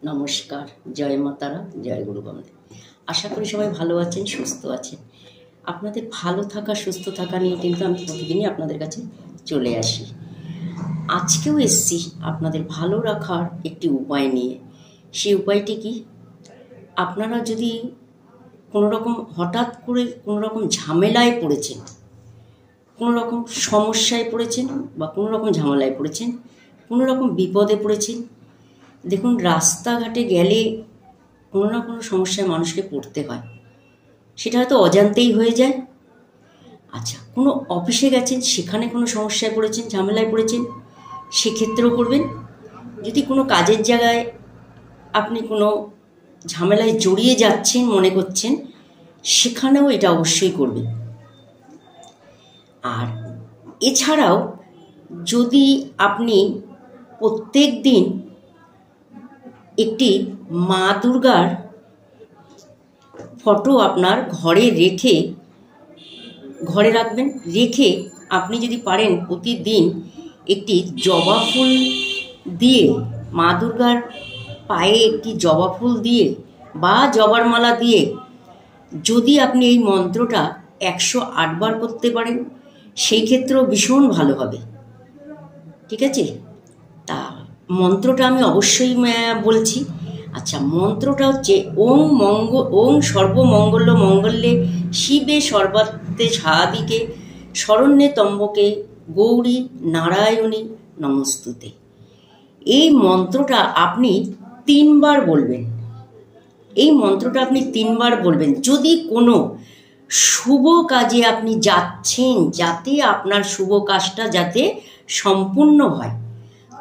নমস্কার, জয় মা তারা, জয় গুরু বামদেব। আশা করি সবাই ভালো আছেন, সুস্থ আছেন। আপনাদের ভালো থাকা, সুস্থ থাকা নিয়ে কিন্তু আমি প্রতিদিনই আপনাদের কাছে চলে আসি। আজকেও এসছি আপনাদের ভালো রাখার একটি উপায় নিয়ে। সেই উপায়টি কি? আপনারা যদি কোনো রকম হঠাৎ করে কোনো রকম ঝামেলায় পড়েছেন, কোনো রকম সমস্যায় পড়েছেন বা কোনো রকম ঝামেলায় পড়েছেন, কোনো রকম বিপদে পড়েছেন, দেখুন রাস্তাঘাটে গেলে কোনো না কোনো সমস্যায় মানুষকে পড়তে হয়, সেটা হয়তো অজান্তেই হয়ে যায়। আচ্ছা, কোনো অফিসে গেছেন, সেখানে কোনো সমস্যায় পড়েছেন, ঝামেলায় পড়েছেন, সেক্ষেত্রেও করবেন। যদি কোনো কাজের জায়গায় আপনি কোনো ঝামেলায় জড়িয়ে যাচ্ছেন মনে করছেন, সেখানেও এটা অবশ্যই করবেন। আর এছাড়াও যদি আপনি প্রত্যেক দিন একটি মা দুর্গার ফটো আপনার ঘরে রাখবেন, রেখে আপনি যদি পারেন প্রতিদিন একটি জবা ফুল দিয়ে, মা দুর্গার পায়ে একটি জবা ফুল দিয়ে বা জবার মালা দিয়ে যদি আপনি এই মন্ত্রটা 108 বার করতে পারেন, সেই ক্ষেত্রেও ভীষণ ভালো হবে। ঠিক আছে? তা মন্ত্রটা আমি অবশ্যই বলছি। আচ্ছা, মন্ত্রটা হচ্ছে ওং সর্বমঙ্গল মঙ্গলে শিবে সর্বাত্মে সাদিকে শরণ্যে ত্র্যম্বকে গৌরী নারায়ণী নমস্তুতে। এই মন্ত্রটা আপনি 3 বার বলবেন। এই মন্ত্রটা আপনি 3 বার বলবেন। যদি কোনো শুভ কাজে আপনি যাচ্ছেন, যাতে আপনার শুভ কাজটা যাতে সম্পূর্ণ হয়,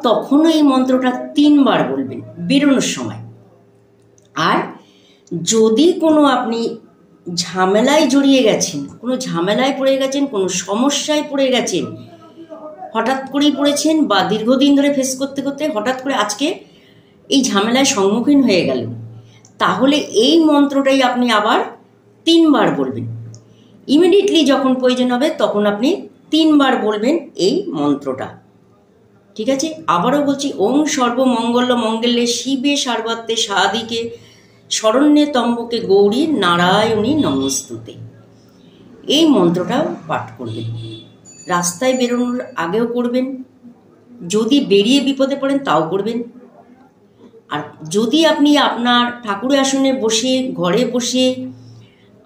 তখনও এই মন্ত্রটা 3 বার বলবেন বেরোনোর সময়। আর যদি কোনো আপনি ঝামেলায় জড়িয়ে গেছেন, কোনো ঝামেলায় পড়ে গেছেন, কোনো সমস্যায় পড়ে গেছেন, হঠাৎ করেই পড়েছেন বা দীর্ঘদিন ধরে ফেস করতে করতে হঠাৎ করে আজকে এই ঝামেলায় সম্মুখীন হয়ে গেলেন, তাহলে এই মন্ত্রটাই আপনি আবার 3 বার বলবেন। ইমিডিয়েটলি যখন প্রয়োজন হবে তখন আপনি 3 বার বলবেন এই মন্ত্রটা। ঠিক আছে? আবারও বলছি, ওং সর্বমঙ্গল মঙ্গলে শিবে সর্বাত্মে সাদিকে শরণ্যে ত্র্যম্বকে গৌরী নারায়ণী নমস্তুতে। এই মন্ত্রটা পাঠ করবেন। রাস্তায় বেরোনোর আগেও করবেন, যদি বেরিয়ে বিপদে পড়েন তাও করবেন। আর যদি আপনি আপনার ঠাকুরের আসনে বসে, ঘরে বসে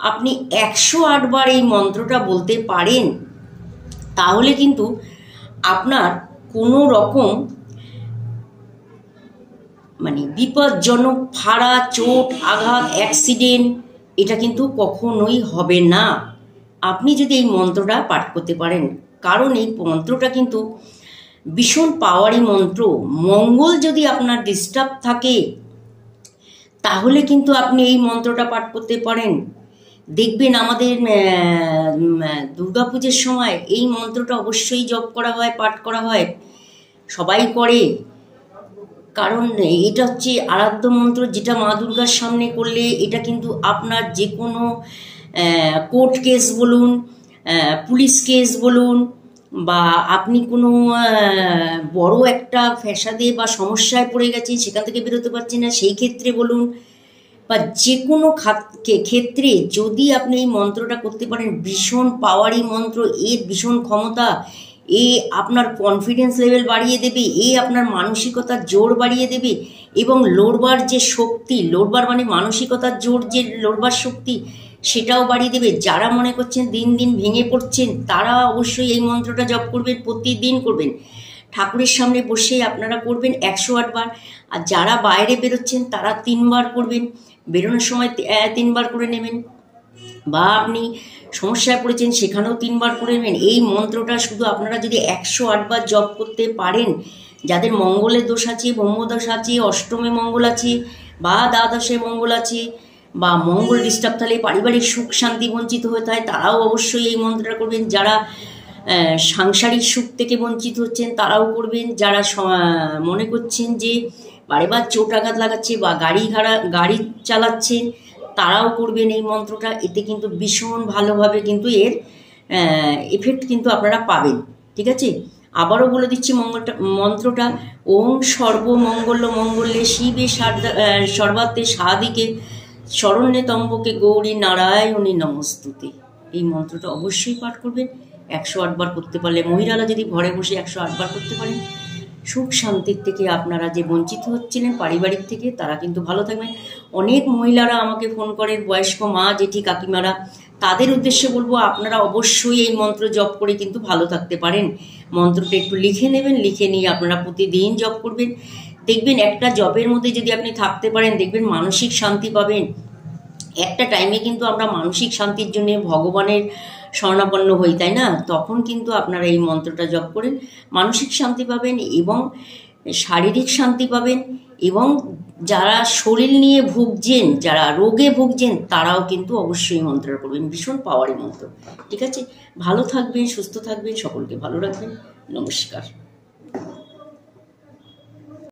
আপনি 108 বার এই মন্ত্রটা বলতে পারেন, তাহলে কিন্তু আপনার কোনো রকম বিপজ্জনক ফাড়া, চোট, আঘাত, অ্যাক্সিডেন্ট এটা কিন্তু কখনোই হবে না, আপনি যদি এই মন্ত্রটা পাঠ করতে পারেন। কারণ এই মন্ত্রটা কিন্তু ভীষণ পাওয়ারি মন্ত্র। মঙ্গল যদি আপনার ডিস্টার্ব থাকে, তাহলে কিন্তু আপনি এই মন্ত্রটা পাঠ করতে পারেন। দেখবেন আমাদের দুর্গাপুজোর সময় এই মন্ত্রটা অবশ্যই জপ করা হয়, পাঠ করা হয়, সবাই করে। কারণ এটা হচ্ছে আরাধ্য মন্ত্র, যেটা মা দুর্গার সামনে করলে এটা কিন্তু আপনার যে কোনো কোর্ট কেস বলুন, পুলিশ কেস বলুন, বা আপনি কোনো বড় একটা ফ্যাসাদে বা সমস্যায় পড়ে গেছেন, সেখান থেকে বেরোতে পারছেন না, সেই ক্ষেত্রে বলুন, বা যে কোনো ক্ষেত্রে যদি আপনি এই মন্ত্রটা করতে পারেন, ভীষণ পাওয়ারি মন্ত্র, এর ভীষণ ক্ষমতা। এ আপনার কনফিডেন্স লেভেল বাড়িয়ে দেবে, আপনার মানসিকতার জোর বাড়িয়ে দেবে, এবং লড়বার যে শক্তি, লড়বার মানসিকতার জোর, যে লড়বার শক্তি, সেটাও বাড়িয়ে দেবে। যারা মনে করছেন দিন দিন ভেঙে পড়ছেন, তারা অবশ্যই এই মন্ত্রটা জপ করবেন, প্রতিদিন করবেন। ঠাকুরের সামনে বসে আপনারা করবেন 108 বার। আর যারা বাইরে বেরোচ্ছেন তারা 3 বার করবেন, বেরোনোর সময় 3 বার করে নেবেন, বা আপনি সমস্যায় পড়েছেন সেখানেও 3 বার করে নেবেন। এই মন্ত্রটা শুধু আপনারা যদি 108 বার জপ করতে পারেন, যাদের মঙ্গলের দোষ আছে, ব্রহ্মদোষ আছে, অষ্টমে মঙ্গল আছে, বা দ্বাদশে মঙ্গল আছে, বা মঙ্গল ডিস্টার্ব থাকলে পারিবারিক সুখ শান্তি বঞ্চিত হয়ে থাকে, তারাও অবশ্যই এই মন্ত্রটা করবেন। যারা সাংসারিক সুখ থেকে বঞ্চিত হচ্ছেন তারাও করবেন। যারা মনে করছেন যে বারেবার চোট আঘাত লাগাচ্ছে বা গাড়ি চালাচ্ছেন, তারাও করবেন এই মন্ত্রটা। এতে কিন্তু ভীষণ ভালোভাবে কিন্তু এর এফেক্ট কিন্তু আপনারা পাবেন। ঠিক আছে? আবারও বলে দিচ্ছি মন্ত্রটা, ওং সর্বমঙ্গল মঙ্গলে শিবে সর্বাত্মে সাধিকে শরণ্যে ত্র্যম্বকে গৌরী নারায়ণী নমস্তুতে। এই মন্ত্রটা অবশ্যই পাঠ করবেন। 108 বার করতে পারলে, মহিলারা যদি ঘরে বসে 108 বার করতে পারেন, সুখ শান্তির থেকে আপনারা যে বঞ্চিত হচ্ছিলেন পারিবারিক থেকে, তারা কিন্তু ভালো থাকবেন। অনেক মহিলারা আমাকে ফোন করেন, বয়স্ক মা জেঠি কাকিমারা, তাদের উদ্দেশ্যে বলবো আপনারা অবশ্যই এই মন্ত্র জপ করে কিন্তু ভালো থাকতে পারেন। মন্ত্রটা একটু লিখে নেবেন, লিখে নিয়ে আপনারা প্রতিদিন জপ করবেন। দেখবেন একটা জপের মধ্যে যদি আপনি থাকতে পারেন, দেখবেন মানসিক শান্তি পাবেন। একটা টাইমে কিন্তু আমরা মানসিক শান্তির জন্য ভগবানের শরণাপন্ন হই, তাই না? তখন কিন্তু আপনারা এই মন্ত্রটা জপ করেন, মানসিক শান্তি পাবেন এবং শারীরিক শান্তি পাবেন। এবং যারা শরীর নিয়ে ভুগছেন, যারা রোগে ভুগছেন, তারাও কিন্তু অবশ্যই মন্ত্রটা করবেন। ভীষণ পাওয়ারি মন্ত্র। ঠিক আছে, ভালো থাকবেন, সুস্থ থাকবেন, সকলকে ভালো রাখবেন। নমস্কার।